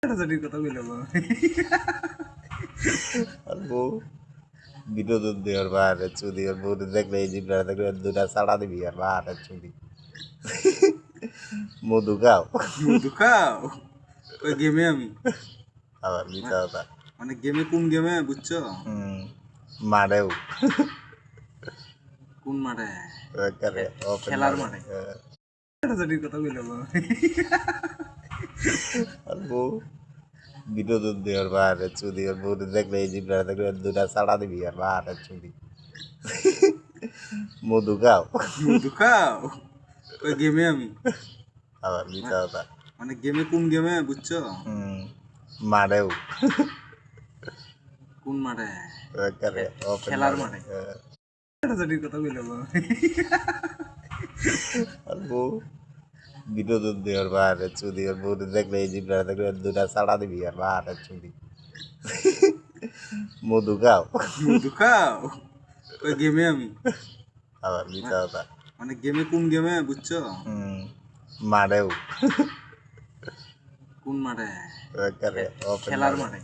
ছোটাছুটির কথা কইলে আর বউ বিনোদন দেওয়ার বাহারে চুদি আর বউ দেখলে এই জিবরা দেখলে দুটা ছাড়া দিবি আর বাহারে চুদি মধু খাও মধু খাও ওই গেমে আমি আবার মিথ্যা কথা মানে গেমে কোন গেমে বুঝছো মারেও কোন মাঠে খেলার মাঠে ছোটাছুটির কথা কইলে আর বউ বিনোদন দেওয়ার বাহারে চুদি আর বউ দেখলে এই জিবরা দেখলে দুটা ছাড়া দিবি আর বাহারে চুদি মধু খাও মধু খাও ওই গেমে আমি আবার মিথ্যা কথা মানে গেমে কোন গেমে বুঝছো মারেও কোন মাঠে খেলার মাঠে ছোটাছুটির কথা কইলে আর বউ বিনোদন দেওয়ার বাহারে চুদি আর বউ দেখলে এই জিবরা দেখলে দুটা ছাড়া দিবি আর বাহারে চুদি মধু খাও মধু খাও ওই গেমে আমি আবার মিথ্যা কথা মানে গেমে কোন গেমে বুঝছো মারেও কোন মাঠে খেলার মাঠে